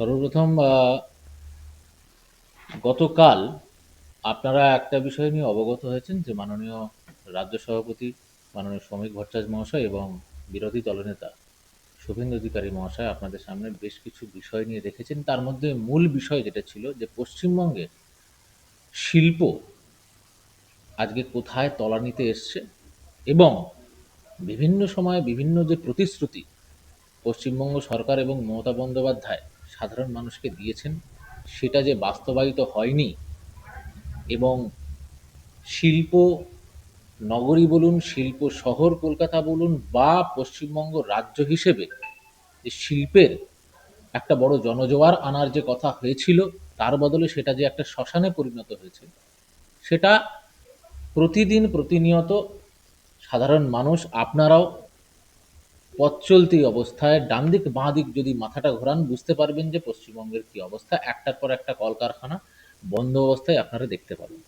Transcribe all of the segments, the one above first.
সর্বপ্রথম গতকাল আপনারা একটা বিষয় নিয়ে অবগত হয়েছেন যে মাননীয় রাজ্য সভাপতি মাননীয় শ্রমিক ভট্টাচার্য মহাশয় এবং বিরোধী দলনেতা শুভেন্দু অধিকারী মহাশয় আপনাদের সামনে বেশ কিছু বিষয় নিয়ে রেখেছেন। তার মধ্যে মূল বিষয় যেটা ছিল যে পশ্চিমবঙ্গের শিল্প আজকে কোথায় তলানিতে এসছে এবং বিভিন্ন সময়ে বিভিন্ন যে প্রতিশ্রুতি পশ্চিমবঙ্গ সরকার এবং মমতা বন্দ্যোপাধ্যায় সাধারণ মানুষকে দিয়েছেন সেটা যে বাস্তবায়িত হয়নি এবং শিল্প নগরী বলুন, শিল্প শহর কলকাতা বলুন বা পশ্চিমবঙ্গ রাজ্য হিসেবে যে শিল্পের একটা বড় জনজোয়ার আনার যে কথা হয়েছিল তার বদলে সেটা যে একটা শ্মশানে পরিণত হয়েছে সেটা প্রতিদিন প্রতিনিয়ত সাধারণ মানুষ আপনারাও পথ চলতি অবস্থায় ডান দিক বাঁ দিক যদি মাথাটা ঘোরান বুঝতে পারবেন যে পশ্চিমবঙ্গের কি অবস্থা। একটার পর একটা কলকারখানা বন্ধ অবস্থায় আপনারা দেখতে পাবেন।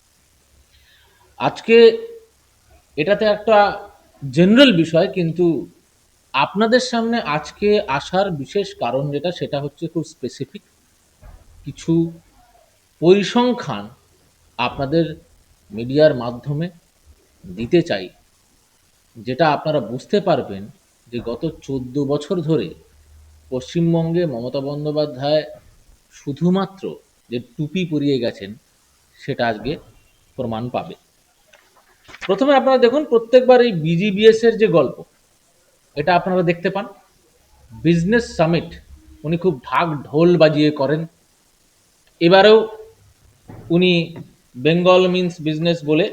আজকে এটাতে একটা জেনারেল বিষয়, কিন্তু আপনাদের সামনে আজকে আসার বিশেষ কারণ যেটা সেটা হচ্ছে খুব স্পেসিফিক কিছু পরিসংখ্যান আপনাদের মিডিয়ার মাধ্যমে দিতে চাই, যেটা আপনারা বুঝতে পারবেন যে গত 14 বছর ধরে পশ্চিমবঙ্গে মমতা বন্দ্যোপাধ্যায় শুধুমাত্র যে টুপি পরিয়ে গেছেন সেটা আজকে প্রমাণ পাবে। প্রথমে আপনারা দেখুন, প্রত্যেকবার এই বিজিবিএস এর যে গল্প এটা আপনারা দেখতে পান। বিজনেস সামিট উনি খুব ঢাক ঢোল বাজিয়ে করেন। এবারেও উনি বেঙ্গল মিন্স বিজনেস বলে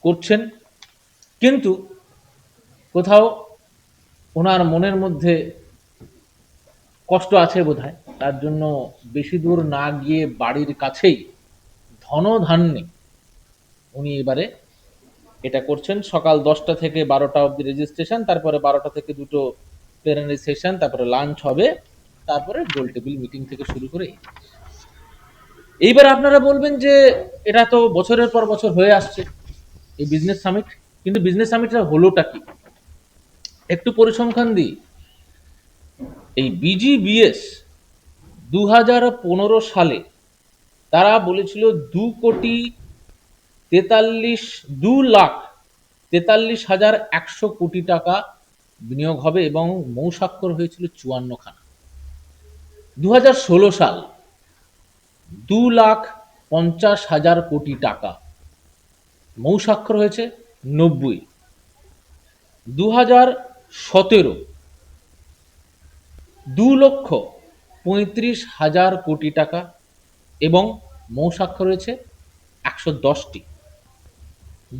করছেন, কিন্তু কোথাও ওনার মনের মধ্যে কষ্ট আছে বোধহয়, তার জন্য বেশি দূর না গিয়ে বাড়ির কাছেই ধনধান্যে উনি এবারে এটা করছেন। সকাল 10টা থেকে 12টা অবধি রেজিস্ট্রেশন, তারপরে 12টা থেকে দুটো প্লেনারি সেশন, তারপরে লাঞ্চ হবে, তারপরে গোল টেবিল মিটিং থেকে শুরু করে। এইবার আপনারা বলবেন যে এটা তো বছরের পর বছর হয়ে আসছে এই বিজনেস সামিট, কিন্তু বিজনেস সামিটটা হলোটা কি? একটু পরিসংখ্যান দিই। এই বিজিবিএস 2015 সালে তারা বলেছিল 2,43,100 কোটি টাকা বিনিয়োগ হবে এবং মৌস্বাক্ষর হয়েছিল 54খানা। 2016 সাল 2,50,000 কোটি টাকা, মৌস্বাক্ষর হয়েছে 90। 2017 2,35,000 কোটি টাকা এবং মৌস্বাক্ষর হয়েছে 110টি।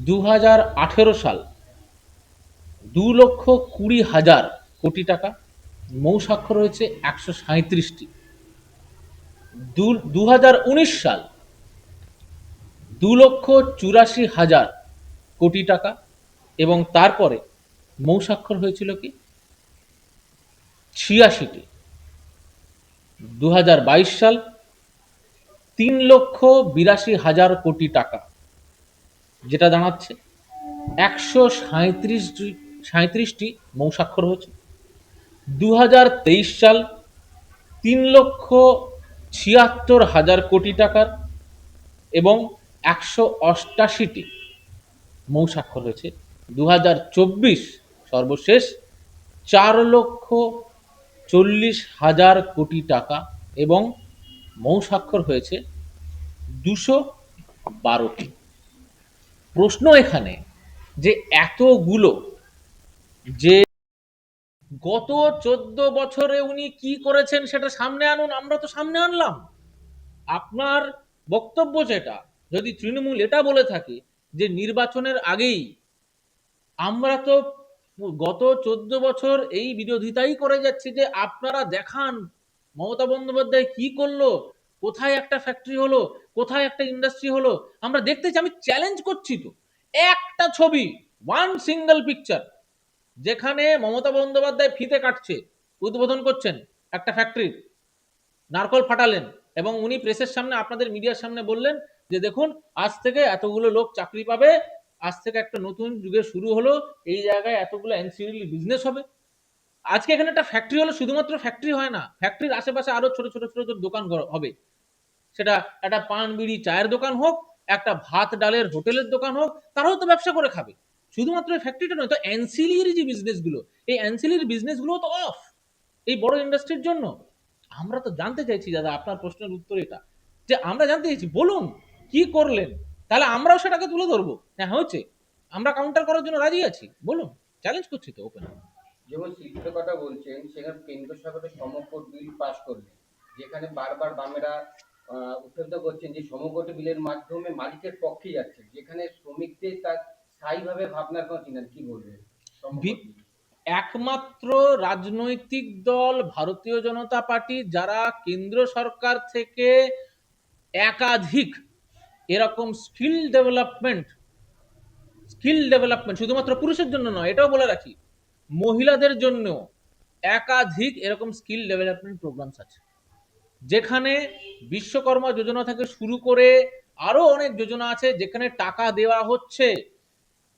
2018 সাল 2,20,000 কোটি টাকা, মৌস্বাক্ষর হয়েছে 137টি। 2019 সাল 2,84,000 কোটি টাকা এবং তারপরে মৌস্বাক্ষর হয়েছিল কি 86টি। 2022 সাল 3,82,000 কোটি টাকা, যেটা দাঁড়াচ্ছে 137টি মৌস্বাক্ষর হয়েছে। 2023 সাল 3,76,000 কোটি টাকার এবং 188টি মৌস্বাক্ষর হয়েছে। 2024 সর্বশেষ 4,40,000 কোটি টাকা এবং মৌস্বাক্ষর হয়েছে 212টি। প্রশ্ন এখানে যে এতগুলো, যে গত 14 বছরে উনি কি করেছেন সেটা সামনে আনুন। আমরা তো সামনে আনলাম। আপনার বক্তব্য যেটা, যদি তৃণমূল এটা বলে থাকে যে নির্বাচনের আগেই, আমরা তো গত 14 বছর এই বিরোধিতাই করে যাচ্ছি যে আপনারা দেখান মমতা বন্দ্যোপাধ্যায় কি করলো, কোথায় একটা ফ্যাক্টরি হলো, কোথায় একটা ইন্ডাস্ট্রি হলো, আমরা দেখতে চাই। আমি চ্যালেঞ্জ করছি তো, একটা ছবি, ওয়ান সিঙ্গেল পিকচার যেখানে মমতা বন্দ্যোপাধ্যায় ফিতে কাটছে, উদ্বোধন করছেন একটা ফ্যাক্টরি, নারকল ফাটালেন এবং উনি প্রেসের সামনে আপনাদের মিডিয়ার সামনে বললেন যে দেখুন আজ থেকে এতগুলো লোক চাকরি পাবে, আজ থেকে একটা নতুন যুগের শুরু হলো, এই জায়গায় এতগুলো এনসিএল বিজনেস হবে। আজকে এখানে একটা ফ্যাক্টরি হলো, শুধুমাত্র ফ্যাক্টরি হয় না, ফ্যাক্টরির আশেপাশে আরো ছোট ছোট ছোট ছোট দোকান হবে। সেটা একটা পান বিড়ি চায়ের দোকান হোক, একটা ভাত ডালের হোটেলের দোকান হোক, তারাও তো ব্যবসা করে খাবে। শুধুমাত্র ফ্যাক্টরিটা নয়, তো অ্যান্সিলিয়ারি যে বিজনেসগুলো, এই অ্যান্সিলিয়ারি বিজনেসগুলো তো অফ এই বড় ইন্ডাস্ট্রির জন্য। আমরা তো জানতে চাইছি দাদা, আপনার প্রশ্নের উত্তর এটা, যে আমরা জানতে চাইছি বলুন কি করলেন, তাহলে আমরাও সেটাকে তুলে ধরবো। হ্যাঁ হচ্ছে, আমরা কাউন্টার করার জন্য রাজি আছি, বলুন, চ্যালেঞ্জ করছি তো ওপেন। যেমন শিল্পের কথা বলছেন, সেখানে কেন্দ্র সরকারের সমকর বিল পাস করবে, যেখানে বারবার বামেরা উত্থাপিত করছেন যে সমকর বিলের মাধ্যমে মালিকের পক্ষে যাচ্ছে, যেখানে শ্রমিকদের তার স্থায়ীভাবে ভাবনার কোনো চিন্তা নেই। কি বলবেন সমকর বিল? একমাত্র রাজনৈতিক দল ভারতীয় জনতা পার্টি, যারা কেন্দ্র সরকার থেকে একাধিক এরকম স্কিল ডেভেলপমেন্ট শুধুমাত্র পুরুষের জন্য নয়, এটাও বলে রাখি, মহিলাদের জন্য একাধিক এরকম স্কিল ডেভেলপমেন্ট প্রোগ্রামস আছে, যেখানে বিশ্বকর্মা যোজনা থেকে শুরু করে আরো অনেক যোজনা আছে, যেখানে টাকা দেওয়া হচ্ছে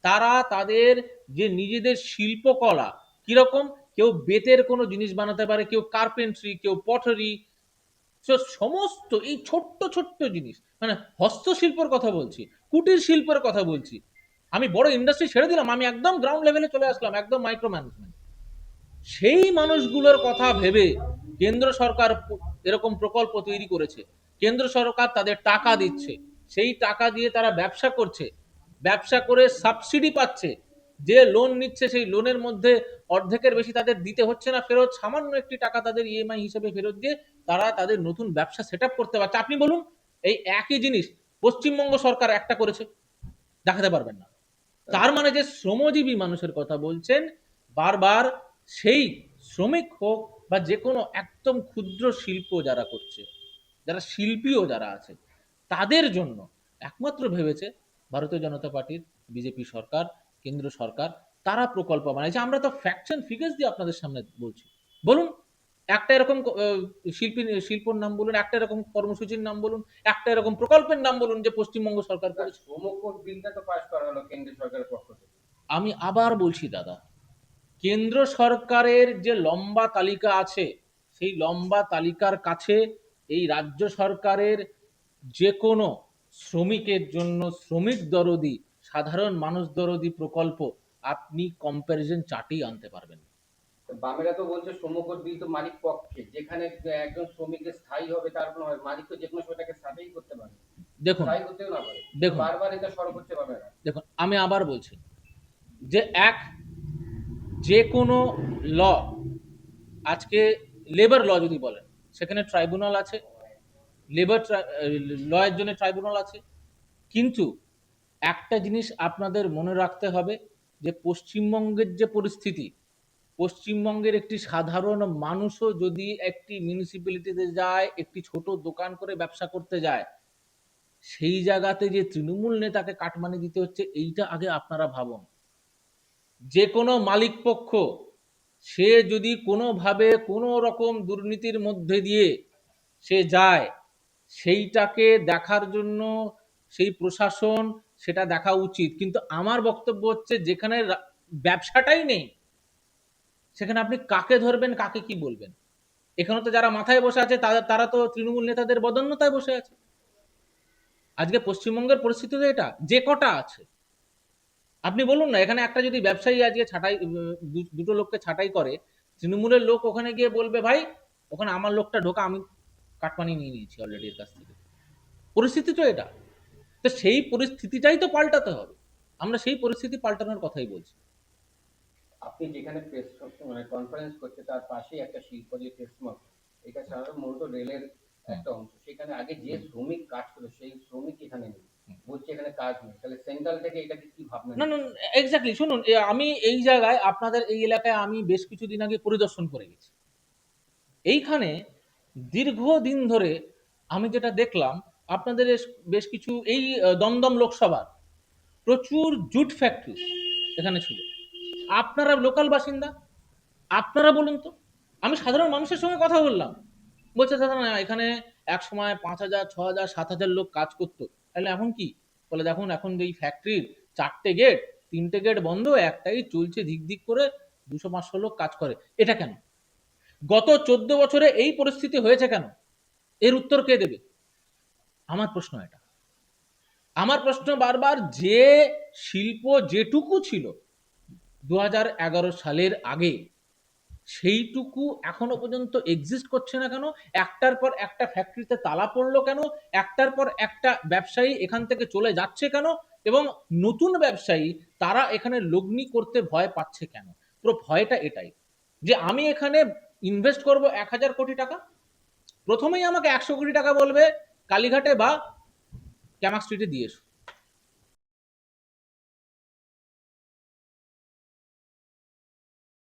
তারা তাদের যে নিজেদের শিল্পকলা কিরকম, কেউ বেতের কোনো জিনিস বানাতে পারে, কেউ কার্পেন্ট্রি, কেউ পটারি, সমস্ত এই ছোট্ট ছোট্ট জিনিস, মানে হস্তশিল্পের কথা বলছি, কুটির শিল্পের কথা বলছি। আমি বড় ইন্ডাস্ট্রি ছেড়ে দিলাম, আমি একদম গ্রাউন্ড লেভেলে চলে আসলাম, একদম মাইক্রো ম্যানেজমেন্ট। সেই মানুষগুলোর কথা ভেবে কেন্দ্র সরকার এরকম প্রকল্প তৈরি করেছে, কেন্দ্র সরকার তাদের টাকা দিচ্ছে, সেই টাকা দিয়ে তারা ব্যবসা করছে, ব্যবসা করে সাবসিডি পাচ্ছে, যে লোন নিচ্ছে সেই লোনের মধ্যে অর্ধেকের বেশি তাদের দিতে হচ্ছে না ফেরত, সামান্য একটি টাকা তাদের ইএমআই হিসেবে ফেরত দিয়ে তারা তাদের নতুন ব্যবসা সেট আপ করতে পারছে। আপনি বলুন, এই একই জিনিস পশ্চিমবঙ্গ সরকার একটা করেছে, দেখাতে পারবেন না। তার মানে যে শ্রমজীবী মানুষের কথা বলছেন বারবার, সেই শ্রমিক হোক বা যে কোনো একদম ক্ষুদ্র শিল্প যারা করছে, যারা শিল্পীও যারা আছে, তাদের জন্য একমাত্র ভেবেছে ভারতীয় জনতা পার্টির বিজেপি সরকার, কেন্দ্র সরকার, তারা প্রকল্প বানাইছে। আমরা তো ফ্যাক্টস এন্ড ফিগার্স দিয়ে আপনাদের সামনে বলছি। বলুন একটা এরকম শিল্পর নাম বলুন, একটা এরকম কর্মসূচির নাম বলুন, একটা এরকম প্রকল্পের নাম বলুন যে পশ্চিমবঙ্গ সরকার করেছে। সমকর বিলটা তো পাস করা হলো কেন্দ্র সরকারের পক্ষ থেকে। আমি আবার বলছি দাদা, কেন্দ্র সরকারের যে লম্বা তালিকা আছে, সেই লম্বা তালিকার কাছে এই রাজ্য সরকারের যে কোনো শ্রমিকের জন্য শ্রমিক দরদি, সাধারণ মানুষ দরদি প্রকল্প আপনি কম্প্যারিজন চার্টেই আনতে পারবেন। তো বামেরা তো বলছে সমকর বিল তো মালিক পক্ষে, যেখানে একজন শ্রমিকের স্থায়ী হবে, তার কোনো হয় মালিক তো যে কোনো সময় তাকে সাবেই করতে পারে, দেখুন, স্থায়ী করতেও না পারে। দেখুন, বারবার এটা সরব হচ্ছে বামেরা। দেখুন, আমি আবার বলছি যে যে কোনো ল, আজকে লেবার ল যদি বলেন, সেখানে ট্রাইব্যুনাল আছে, লেবার ল এর জন্য ট্রাইব্যুনাল আছে, কিন্তু একটা জিনিস আপনাদের মনে রাখতে হবে, যে পশ্চিমবঙ্গের যে পরিস্থিতি, পশ্চিমবঙ্গের একটি সাধারণ মানুষও যদি একটি মিউনিসিপ্যালিটিতে যায়, একটি ছোট দোকান করে ব্যবসা করতে যায়, সেই জায়গাতে যে তৃণমূল নেতাকে কাটমানি দিতে হচ্ছে, এইটা আগে আপনারা ভাবুন। যে কোনো মালিক পক্ষ, সে যদি কোনোভাবে কোনো রকম দুর্নীতির মধ্যে দিয়ে সে যায়, সেইটাকে দেখার জন্য সেই প্রশাসন সেটা দেখা উচিত। কিন্তু আমার বক্তব্য হচ্ছে, যেখানে ব্যবসাটাই নেই, সেখানে আপনি কাকে ধরবেন, কাকে কি বলবেন? এখানে তো যারা মাথায় বসে আছে তারা তো তৃণমূল নেতাদের বদান্যতায় বসে আছে। আজকে পশ্চিমবঙ্গের পরিস্থিতি তো এটা, যে কটা আছে আপনি বলুন না, এখানে একটা যদি ব্যবসায়ী আজকে ছাঁটাই, দুটো লোককে ছাঁটাই করে, তৃণমূলের লোক ওখানে গিয়ে বলবে, ভাই ওখানে আমার লোকটা ঢোকা, আমি কাটমানি নিয়ে নিয়েছি অলরেডি এর কাছ থেকে। পরিস্থিতি তো এটা। তো সেই পরিস্থিতিটাই তো পাল্টাতে হবে, আমরা সেই পরিস্থিতি পাল্টানোর কথাই বলছি। আপনি যেখানে প্রেস মানে কনফারেন্স করছে, তার পাশেই একটা শিল্প যে প্রেসমল, এটা সাধারণত মূলত রেলের হুম, একটা অংশ। সেখানে আগে যে হুম, শ্রমিক কাজ করে, সেই শ্রমিক এখানে নেই, হুম। বলছে এখানে কাজ নেই। তাহলে সেন্ট্রাল থেকে এটাকে কি ভাবনা না না, নিচ্ছে? এক্স্যাক্টলি শুনুন, আমি এই জায়গায় আপনাদের এই এলাকায় আমি বেশ কিছুদিন আগে পরিদর্শন করে গেছি। এইখানে দীর্ঘদিন ধরে আমি যেটা দেখলাম, আপনাদের বেশ কিছু এই দমদম লোকসভার প্রচুর জুট ফ্যাক্টরি এখানে ছিল। আপনারা লোকাল বাসিন্দা, আপনারা বলুন তো, আমি সাধারণ মানুষের সঙ্গে কথা বললাম, বলছে দাদা না এখানে এক সময় 5,000 6,000 7,000 লোক কাজ করতো, তাহলে এখন কি? বলে দেখুন এখন এই ফ্যাক্টরির 4টে গেট, 3টে গেট বন্ধ, একটাই চলছে ধিক ধিক করে, 200-500 লোক কাজ করে, এটা কেন? গত 14 বছরে এই পরিস্থিতি হয়েছে কেন? এর উত্তর কে দেবে? আমার প্রশ্ন এটা। আমার প্রশ্ন বারবার, যে শিল্প যেটুকু ছিল 2011 সালের আগে, সেইটুকু এখনো পর্যন্ত এক্সিস্ট করছে না কেন? একটার পর একটা ফ্যাক্টরিতে তালা পড়লো কেন? একটার পর একটা ব্যবসায়ী এখান থেকে চলে যাচ্ছে কেন? এবং নতুন ব্যবসায়ী তারা এখানে লগ্নি করতে ভয় পাচ্ছে কেন? পুরো ভয়টা এটাই, যে আমি এখানে ইনভেস্ট করব 1,000 কোটি টাকা, প্রথমেই আমাকে 100 কোটি টাকা বলবে কালীঘাটে বা ক্যামাক স্ট্রিটে দিয়ে এসো।